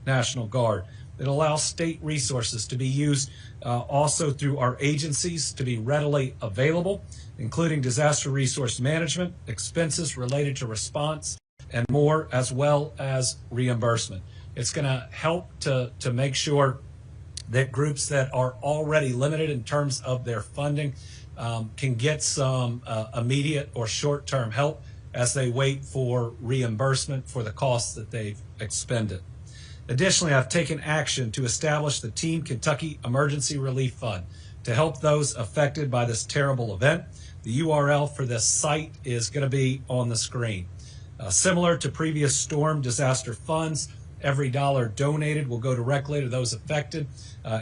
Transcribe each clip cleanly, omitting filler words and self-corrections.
National Guard. It allows state resources to be used also through our agencies to be readily available, including disaster resource management, expenses related to response, and more, as well as reimbursement. It's going to help to make sure that groups that are already limited in terms of their funding can get some immediate or short-term help as they wait for reimbursement for the costs that they've expended. Additionally, I've taken action to establish the Team Kentucky Emergency Relief Fund to help those affected by this terrible event. The URL for this site is going to be on the screen. Similar to previous storm disaster funds, every dollar donated will go directly to those affected.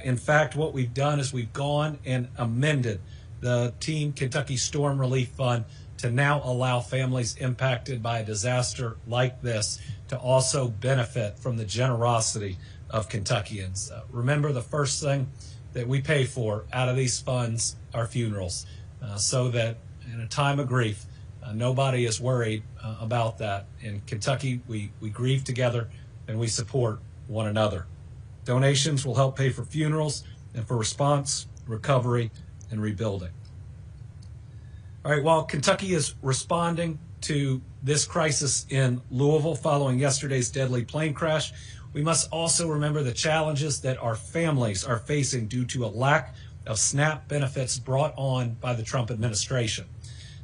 In fact, what we've done is we've gone and amended the Team Kentucky Storm Relief Fund to now allow families impacted by a disaster like this to also benefit from the generosity of Kentuckians. Remember, the first thing that we pay for out of these funds are funerals, so that in a time of grief, nobody is worried about that. In Kentucky, we grieve together and we support one another. Donations will help pay for funerals and for response, recovery, and rebuilding. All right, while Kentucky is responding to this crisis in Louisville following yesterday's deadly plane crash, we must also remember the challenges that our families are facing due to a lack of SNAP benefits brought on by the Trump administration.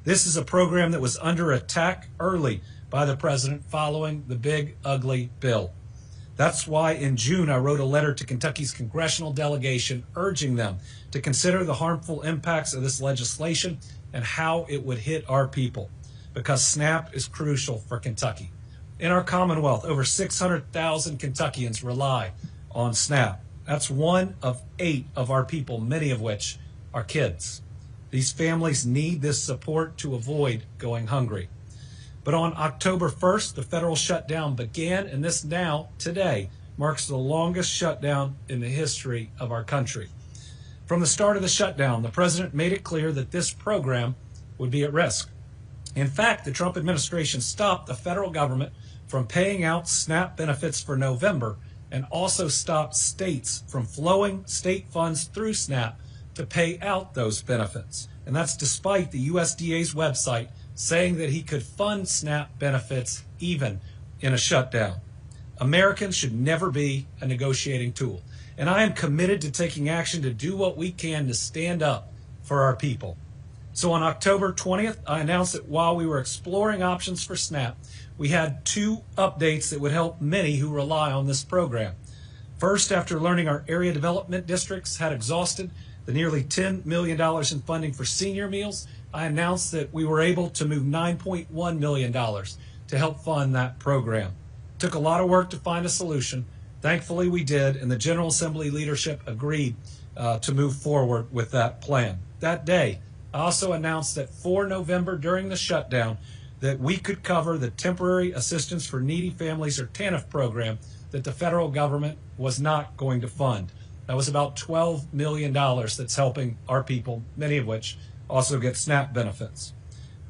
This is a program that was under attack early by the president following the big, ugly bill. That's why in June I wrote a letter to Kentucky's congressional delegation urging them to consider the harmful impacts of this legislation and how it would hit our people, because SNAP is crucial for Kentucky. In our Commonwealth, over 600,000 Kentuckians rely on SNAP. That's 1 of 8 of our people, many of which are kids. These families need this support to avoid going hungry. But on October 1st, the federal shutdown began, and this now, today, marks the longest shutdown in the history of our country. From the start of the shutdown, the president made it clear that this program would be at risk. In fact, the Trump administration stopped the federal government from paying out SNAP benefits for November and also stopped states from flowing state funds through SNAP to pay out those benefits. And that's despite the USDA's website saying that he could fund SNAP benefits even in a shutdown. Americans should never be a negotiating tool. And I am committed to taking action to do what we can to stand up for our people. So on October 20th, I announced that while we were exploring options for SNAP, we had 2 updates that would help many who rely on this program. First, after learning our area development districts had exhausted the nearly $10 million in funding for senior meals, I announced that we were able to move $9.1 million to help fund that program. It took a lot of work to find a solution. Thankfully, we did, and the General Assembly leadership agreed to move forward with that plan. That day, I also announced that for November during the shutdown, that we could cover the Temporary Assistance for Needy Families, or TANF program, that the federal government was not going to fund. That was about $12 million that's helping our people, many of which also get SNAP benefits.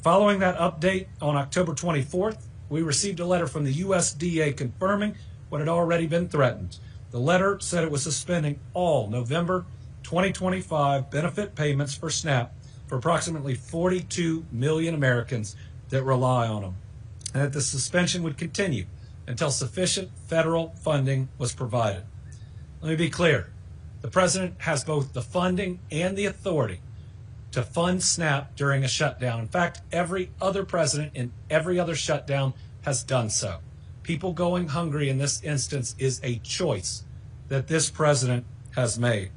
Following that update on October 24th, we received a letter from the USDA confirming what had already been threatened. The letter said it was suspending all November 2025 benefit payments for SNAP for approximately 42 million Americans that rely on them, and that the suspension would continue until sufficient federal funding was provided. Let me be clear. The president has both the funding and the authority to fund SNAP during a shutdown. In fact, every other president in every other shutdown has done so. People going hungry in this instance is a choice that this president has made.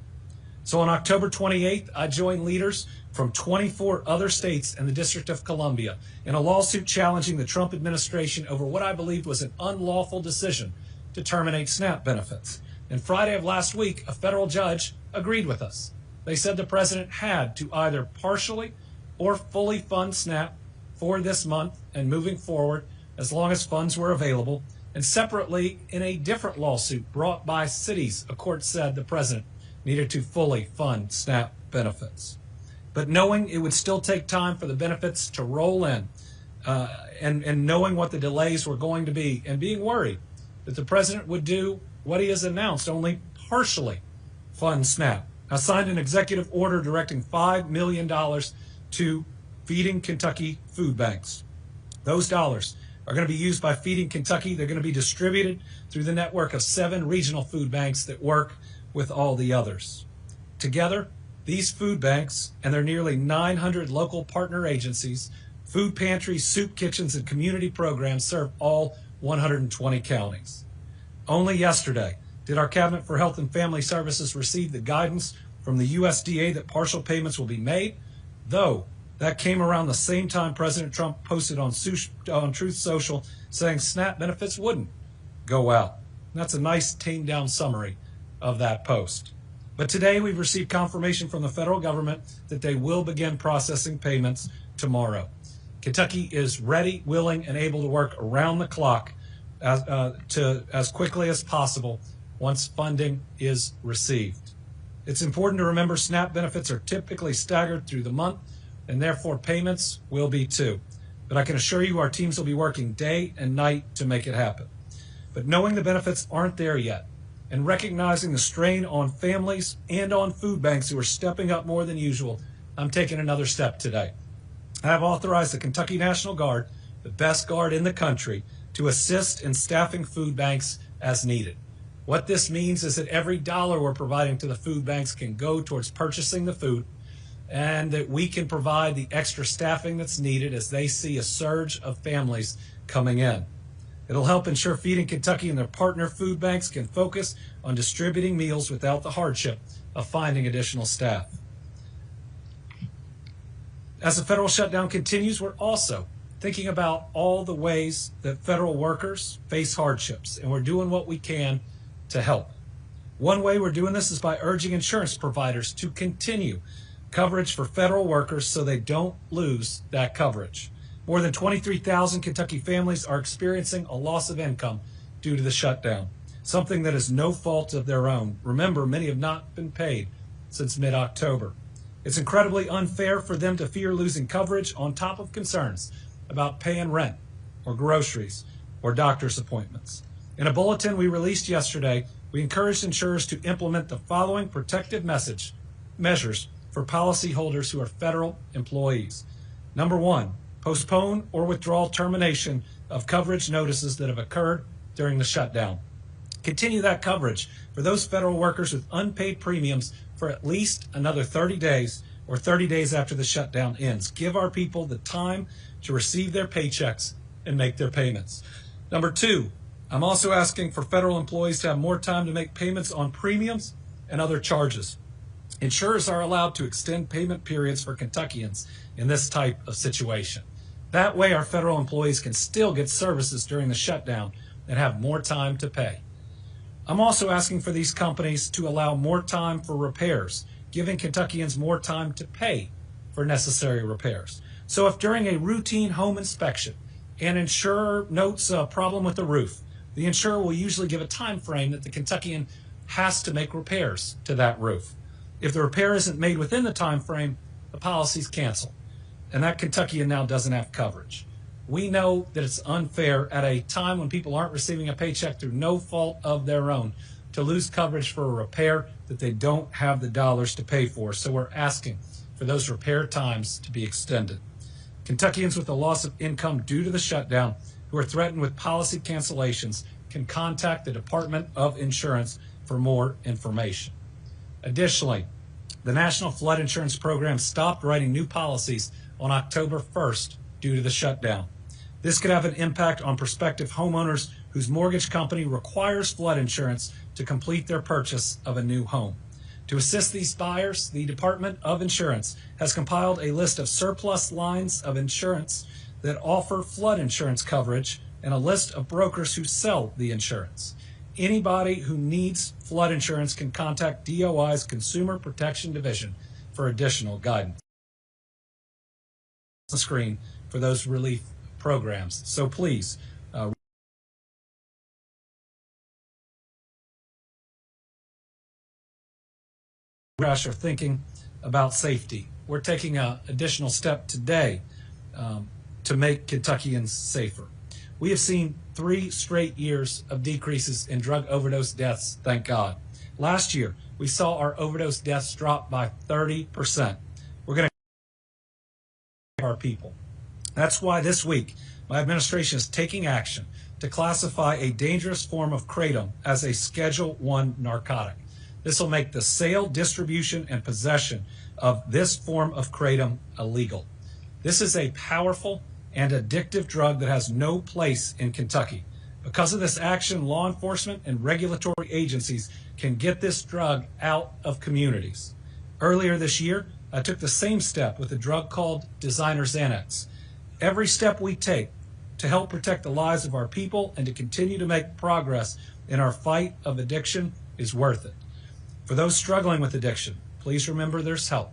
So on October 28th, I joined leaders from 24 other states and the District of Columbia in a lawsuit challenging the Trump administration over what I believed was an unlawful decision to terminate SNAP benefits. And Friday of last week, a federal judge agreed with us. They said the president had to either partially or fully fund SNAP for this month and moving forward as long as funds were available. And separately, in a different lawsuit brought by cities, a court said the president needed to fully fund SNAP benefits. But knowing it would still take time for the benefits to roll in, and knowing what the delays were going to be, and being worried that the president would do what he has announced only partially fund SNAP. I signed an executive order directing $5 million to Feeding Kentucky food banks. Those dollars are going to be used by Feeding Kentucky. They're going to be distributed through the network of 7 regional food banks that work with all the others. Together, these food banks and their nearly 900 local partner agencies, food pantries, soup kitchens, and community programs serve all 120 counties. Only yesterday did our Cabinet for Health and Family Services receive the guidance from the USDA that partial payments will be made, though that came around the same time President Trump posted on Truth Social saying SNAP benefits wouldn't go out. And that's a nice tamed down summary of that post. But today we've received confirmation from the federal government that they will begin processing payments tomorrow. Kentucky is ready, willing, and able to work around the clock as quickly as possible once funding is received. It's important to remember SNAP benefits are typically staggered through the month, and therefore payments will be too. But I can assure you our teams will be working day and night to make it happen. But knowing the benefits aren't there yet, and recognizing the strain on families and on food banks who are stepping up more than usual, I'm taking another step today. I have authorized the Kentucky National Guard, the best guard in the country, to assist in staffing food banks as needed. What this means is that every dollar we're providing to the food banks can go towards purchasing the food, and that we can provide the extra staffing that's needed as they see a surge of families coming in. It'll help ensure Feeding Kentucky and their partner food banks can focus on distributing meals without the hardship of finding additional staff. As the federal shutdown continues, we're also thinking about all the ways that federal workers face hardships, and we're doing what we can to help. One way we're doing this is by urging insurance providers to continue coverage for federal workers so they don't lose that coverage. More than 23,000 Kentucky families are experiencing a loss of income due to the shutdown, something that is no fault of their own. Remember, many have not been paid since mid-October. It's incredibly unfair for them to fear losing coverage on top of concerns about paying rent or groceries or doctor's appointments. In a bulletin we released yesterday, we encouraged insurers to implement the following protective measures for policyholders who are federal employees. Number 1, postpone or withdraw termination of coverage notices that have occurred during the shutdown. Continue that coverage for those federal workers with unpaid premiums for at least another 30 days or 30 days after the shutdown ends. Give our people the time to receive their paychecks and make their payments. Number 2, I'm also asking for federal employees to have more time to make payments on premiums and other charges. Insurers are allowed to extend payment periods for Kentuckians in this type of situation. That way our federal employees can still get services during the shutdown and have more time to pay. I'm also asking for these companies to allow more time for repairs, giving Kentuckians more time to pay for necessary repairs. So if during a routine home inspection an insurer notes a problem with the roof, the insurer will usually give a time frame that the Kentuckian has to make repairs to that roof. If the repair isn't made within the time frame, the policy's canceled, and that Kentuckian now doesn't have coverage. We know that it's unfair at a time when people aren't receiving a paycheck through no fault of their own to lose coverage for a repair that they don't have the dollars to pay for. So we're asking for those repair times to be extended. Kentuckians with a loss of income due to the shutdown who are threatened with policy cancellations can contact the Department of Insurance for more information. Additionally, the National Flood Insurance Program stopped writing new policies on October 1st due to the shutdown. This could have an impact on prospective homeowners whose mortgage company requires flood insurance to complete their purchase of a new home. To assist these buyers, the Department of Insurance has compiled a list of surplus lines of insurance that offer flood insurance coverage and a list of brokers who sell the insurance. Anybody who needs flood insurance can contact DOI's Consumer Protection Division for additional guidance. The screen for those relief programs. So please, are thinking about safety. We're taking an additional step today to make Kentuckians safer. We have seen 3 straight years of decreases in drug overdose deaths, thank God. Last year, we saw our overdose deaths drop by 30%. We're going to our people. That's why this week, my administration is taking action to classify a dangerous form of kratom as a Schedule I narcotic. This will make the sale, distribution, and possession of this form of kratom illegal. This is a powerful and addictive drug that has no place in Kentucky. Because of this action, law enforcement and regulatory agencies can get this drug out of communities. Earlier this year, I took the same step with a drug called Designer Xanax. Every step we take to help protect the lives of our people and to continue to make progress in our fight of addiction is worth it. For those struggling with addiction, please remember there's help.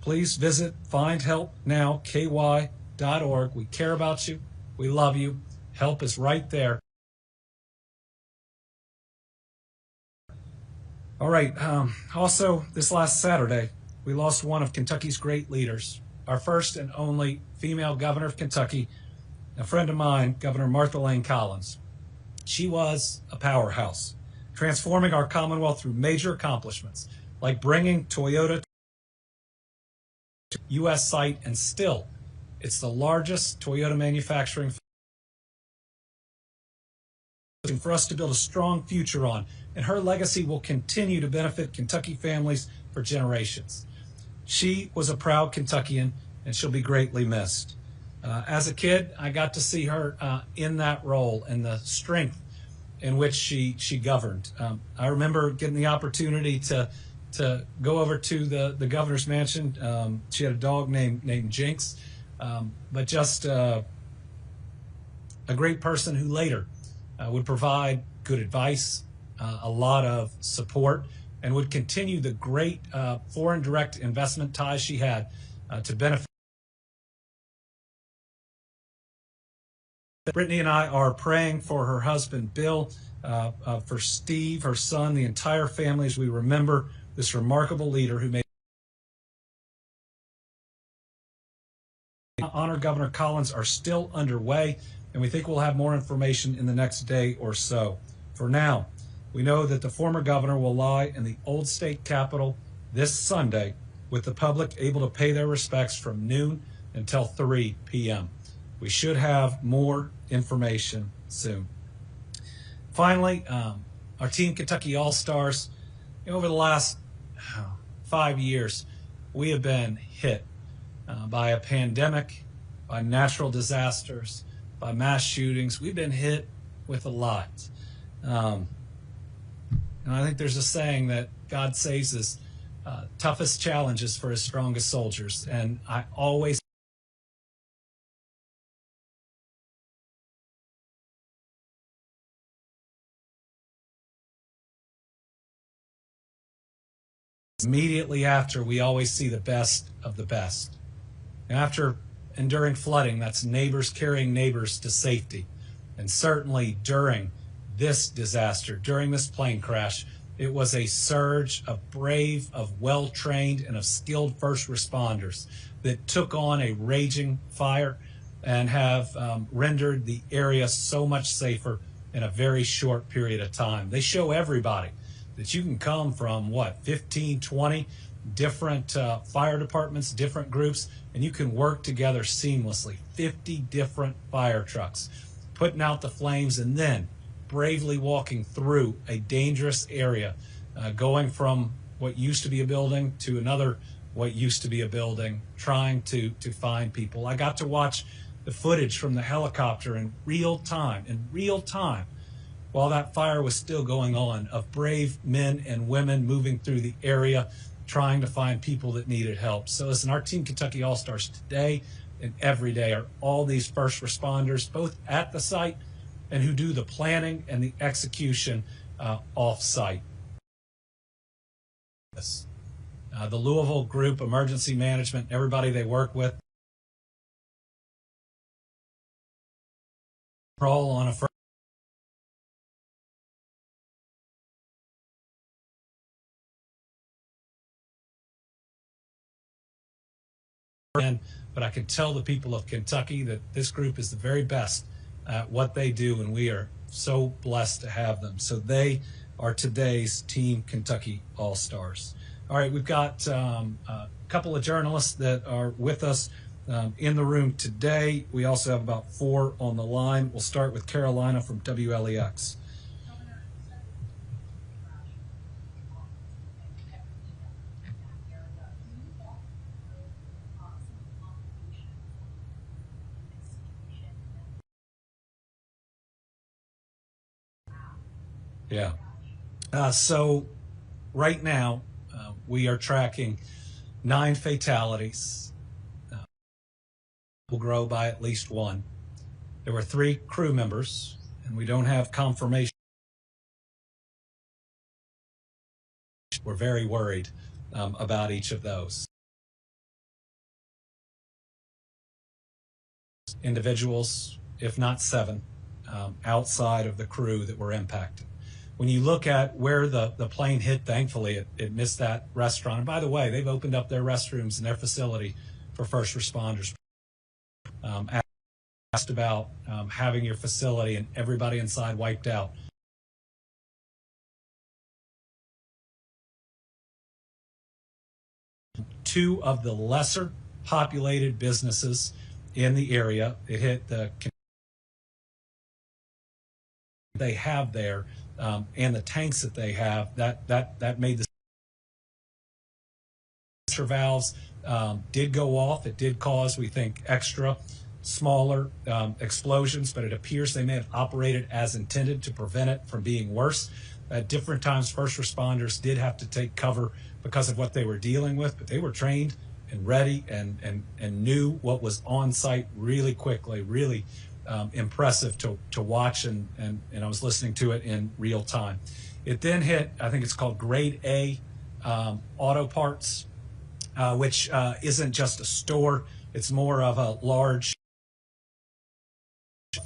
Please visit findhelpnowky.org. We care about you. We love you. Help is right there. All right. Also, this last Saturday, we lost one of Kentucky's great leaders, our first and only female governor of Kentucky, a friend of mine, Governor Martha Lane Collins. She was a powerhouse, transforming our Commonwealth through major accomplishments, like bringing Toyota to U.S. site, and still, it's the largest Toyota manufacturing for us to build a strong future on, and her legacy will continue to benefit Kentucky families for generations. She was a proud Kentuckian, and she'll be greatly missed. As a kid, I got to see her in that role and the strength in which she governed. I remember getting the opportunity to go over to the governor's mansion. She had a dog named Jinx, but just a great person who later would provide good advice, a lot of support, and would continue the great foreign direct investment ties she had to benefit. Brittany and I are praying for her husband, Bill, for Steve, her son, the entire family, as we remember this remarkable leader who made honor Governor Collins are still underway, and we think we'll have more information in the next day or so. For now, we know that the former governor will lie in the old state capitol this Sunday, with the public able to pay their respects from noon until 3 p.m. We should have more information soon. Finally, our Team Kentucky All-Stars, over the last 5 years, we have been hit by a pandemic, by natural disasters, by mass shootings. We've been hit with a lot. And I think there's a saying that God saves his toughest challenges for his strongest soldiers. And I always immediately after, we always see the best of the best. After enduring flooding, that's neighbors carrying neighbors to safety. And certainly during this disaster, during this plane crash, it was a surge of brave, of well-trained, and of skilled first responders that took on a raging fire and have rendered the area so much safer in a very short period of time. They show everybody that you can come from, 15, 20 different fire departments, different groups, and you can work together seamlessly. 50 different fire trucks putting out the flames and then bravely walking through a dangerous area, going from what used to be a building to another what used to be a building, trying to find people. I got to watch the footage from the helicopter in real time, while that fire was still going on, of brave men and women moving through the area, trying to find people that needed help. So listen, our Team Kentucky All-Stars today and every day are all these first responders, both at the site and who do the planning and the execution off-site. The Louisville group, emergency management, everybody they work with, all on a first. But I can tell the people of Kentucky that this group is the very best at what they do, and we are so blessed to have them. So they are today's Team Kentucky All-Stars. All right, we've got a couple of journalists that are with us in the room today. We also have about 4 on the line. We'll start with Carolina from WLEX. Yeah. So right now, we are tracking 9 fatalities. Will grow by at least 1. There were 3 crew members, and we don't have confirmation. We're very worried about each of those. Individuals, if not 7, outside of the crew that were impacted. When you look at where the plane hit, thankfully it missed that restaurant. And by the way, they've opened up their restrooms in their facility for first responders. Asked about having your facility and everybody inside wiped out. Two of the lesser populated businesses in the area. It hit the they have there and the tanks that they have that made the valves did go off. It did cause, we think, extra smaller explosions, but it appears they may have operated as intended to prevent it from being worse. At different times, first responders did have to take cover because of what they were dealing with, but they were trained and ready and knew what was on site really quickly, really impressive to watch, and I was listening to it in real time. It then hit, I think it's called Grade A Auto Parts, which isn't just a store. It's more of a large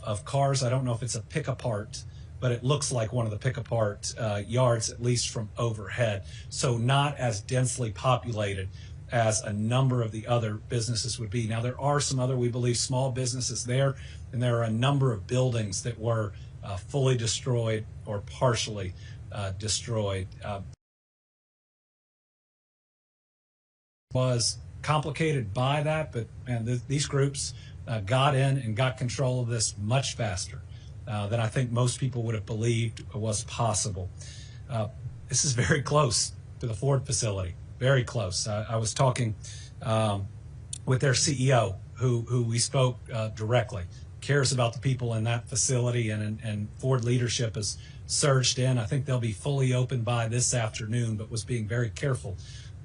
of cars. I don't know if it's a pick-apart, but it looks like one of the pick-apart yards, at least from overhead. So not as densely populated as a number of the other businesses would be. Now, there are some other, we believe, small businesses there, and there are a number of buildings that were fully destroyed or partially destroyed. Was complicated by that, but man, these groups got in and got control of this much faster than I think most people would have believed was possible. This is very close to the Ford facility, very close. I was talking with their CEO, who we spoke directly, cares about the people in that facility, and Ford leadership has surged in. I think they'll be fully open by this afternoon, but was being very careful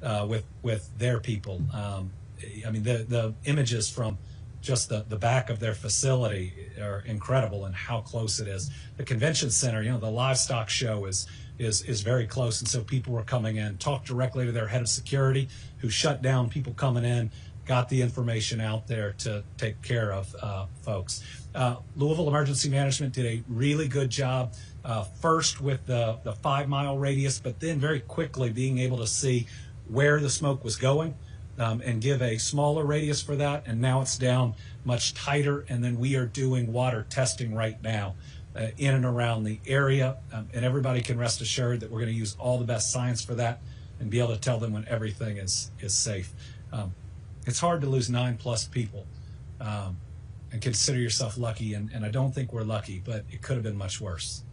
with their people. I mean, the images from just the back of their facility are incredible, and how close it is. The convention center, the livestock show is very close, and so people were coming in, talked directly to their head of security, who shut down people coming in, got the information out there to take care of folks. Louisville Emergency Management did a really good job, first with the 5-mile radius, but then very quickly being able to see where the smoke was going and give a smaller radius for that. And now it's down much tighter. And then we are doing water testing right now in and around the area. And everybody can rest assured that we're going to use all the best science for that and be able to tell them when everything is safe. It's hard to lose 9+ people and consider yourself lucky. And I don't think we're lucky, but it could have been much worse.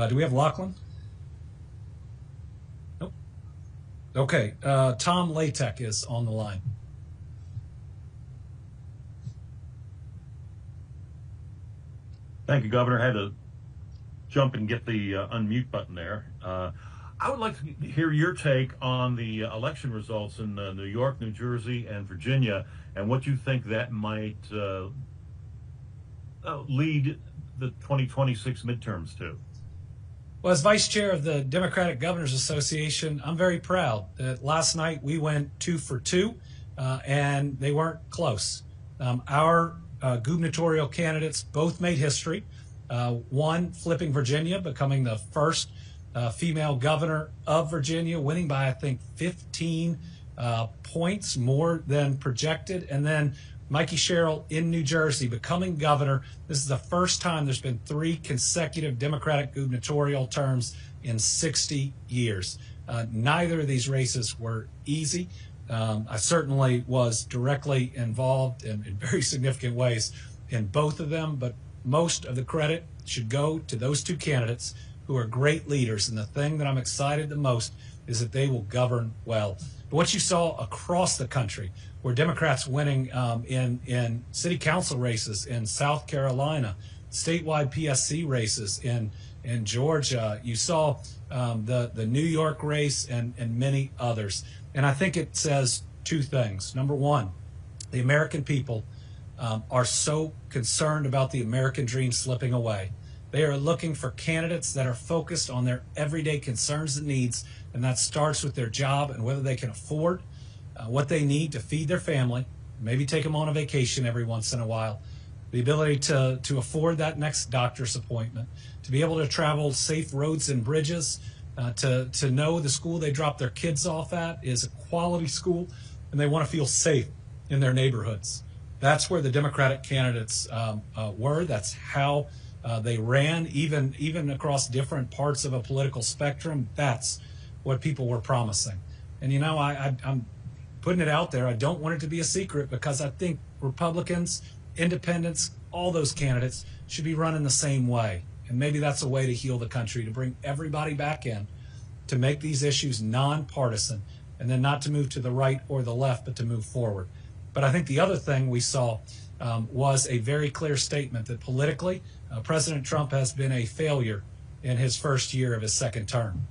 Do we have Lachlan? Okay, Tom Latek is on the line. Thank you, Governor. I had to jump and get the unmute button there. I would like to hear your take on the election results in New York, New Jersey, and Virginia, and what you think that might lead the 2026 midterms to. Well, as vice chair of the Democratic Governors Association, I'm very proud that last night we went 2 for 2, and they weren't close. Our gubernatorial candidates both made history. One flipping Virginia, becoming the first female governor of Virginia, winning by, I think, 15 points more than projected. And then Mikey Sherrill in New Jersey becoming governor. This is the first time there's been 3 consecutive Democratic gubernatorial terms in 60 years. Neither of these races were easy. I certainly was directly involved in very significant ways in both of them, but most of the credit should go to those 2 candidates who are great leaders. And the thing that I'm excited the most is that they will govern well. But what you saw across the country were Democrats winning in city council races in South Carolina, statewide PSC races in Georgia. You saw the New York race and many others. And I think it says 2 things. Number one, the American people are so concerned about the American dream slipping away. They are looking for candidates that are focused on their everyday concerns and needs, and that starts with their job and whether they can afford what they need to feed their family, maybe take them on a vacation every once in a while, the ability to afford that next doctor's appointment, to be able to travel safe roads and bridges, to know the school they drop their kids off at is a quality school, and they want to feel safe in their neighborhoods. That's where the Democratic candidates were. That's how they ran, even across different parts of a political spectrum. That's what people were promising. And, you know, I'm putting it out there. I don't want it to be a secret because I think Republicans, independents, all those candidates should be running the same way. And maybe that's a way to heal the country, to bring everybody back in, to make these issues nonpartisan, and then not to move to the right or the left, but to move forward. But I think the other thing we saw was a very clear statement that politically, President Trump has been a failure in his first year of his second term.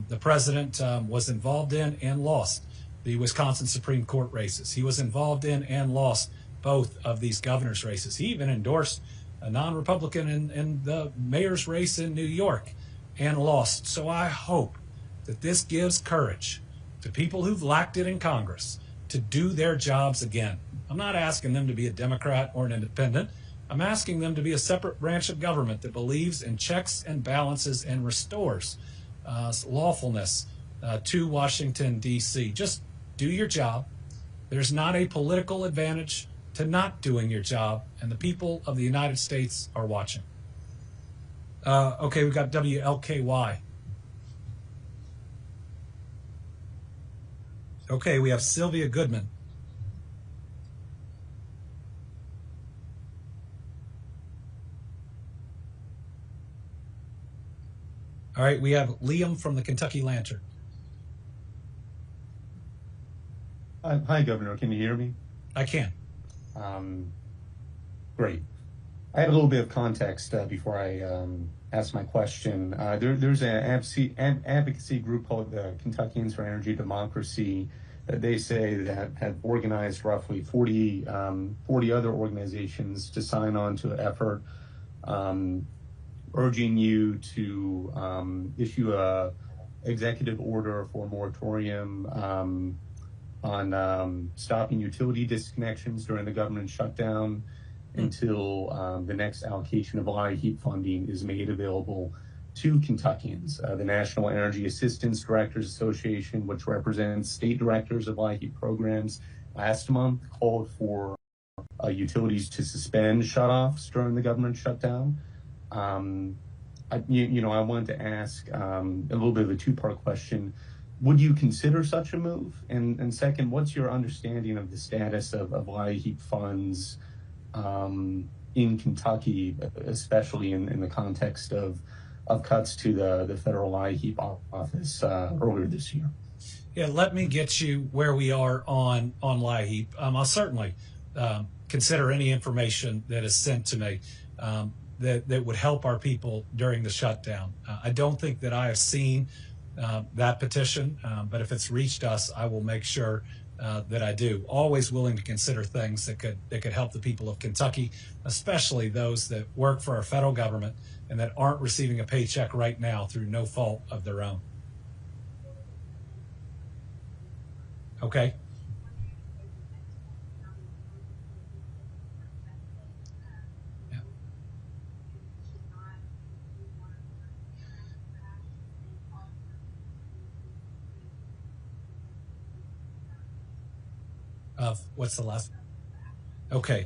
The president was involved in and lost the Wisconsin Supreme Court races. He was involved in and lost both of these governor's races. He even endorsed a non-Republican in the mayor's race in New York and lost. So I hope that this gives courage to people who've lacked it in Congress to do their jobs again. I'm not asking them to be a Democrat or an independent. I'm asking them to be a separate branch of government that believes in checks and balances and restores lawfulness to Washington, D.C. Just do your job. There's not a political advantage to not doing your job, and the people of the United States are watching. Okay, we've got WLKY. Okay, we have Sylvia Goodman. All right, we have Liam from the Kentucky Lantern. Hi, Governor. Can you hear me? I can. Great. I have a little bit of context before I ask my question. There's an advocacy group called the Kentuckians for Energy Democracy that they say that have organized roughly 40 other organizations to sign on to an effort urging you to issue a executive order for a moratorium on stopping utility disconnections during the government shutdown until the next allocation of LIHEAP funding is made available to Kentuckians. The National Energy Assistance Directors Association, which represents state directors of LIHEAP programs, last month called for utilities to suspend shutoffs during the government shutdown. I wanted to ask a little bit of a two-part question. Would you consider such a move? And second, what's your understanding of the status of LIHEAP funds in Kentucky, especially in the context of cuts to the federal LIHEAP office earlier this year? Yeah, let me get you where we are on LIHEAP. I'll certainly consider any information that is sent to me that would help our people during the shutdown. I don't think that I have seen that petition, but if it's reached us, I will make sure that I do. Always willing to consider things that could help the people of Kentucky, especially those that work for our federal government and that aren't receiving a paycheck right now through no fault of their own. Okay. What's the last? Okay.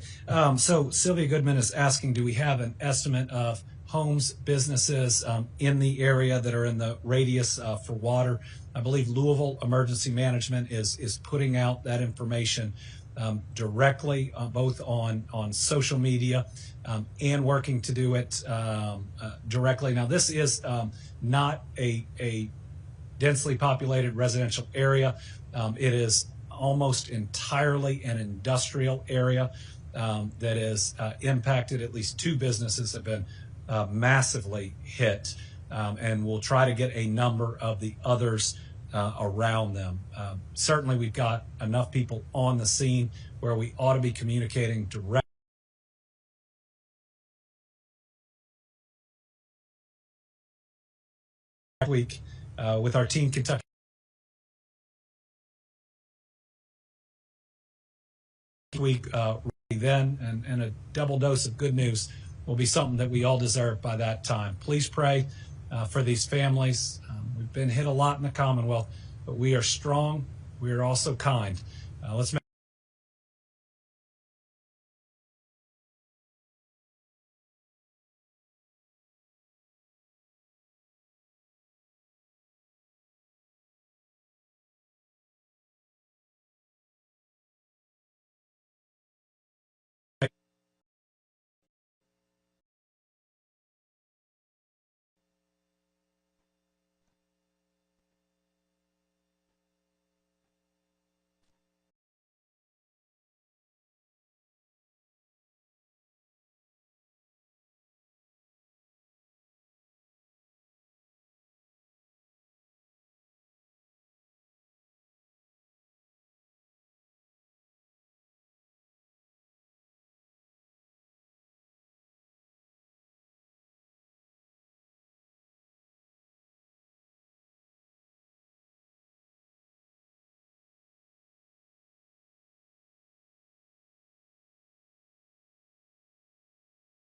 So Sylvia Goodman is asking, do we have an estimate of homes, businesses in the area that are in the radius for water? I believe Louisville Emergency Management is putting out that information directly, both on social media and working to do it directly. Now, this is not a densely populated residential area. It is almost entirely an industrial area that is impacted. At least 2 businesses have been massively hit, and we'll try to get a number of the others around them. Certainly, we've got enough people on the scene where we ought to be communicating directly week with our Team Kentucky week then, and a double dose of good news will be something that we all deserve by that time. Please pray for these families. We've been hit a lot in the Commonwealth, but we are strong. We are also kind. Let's make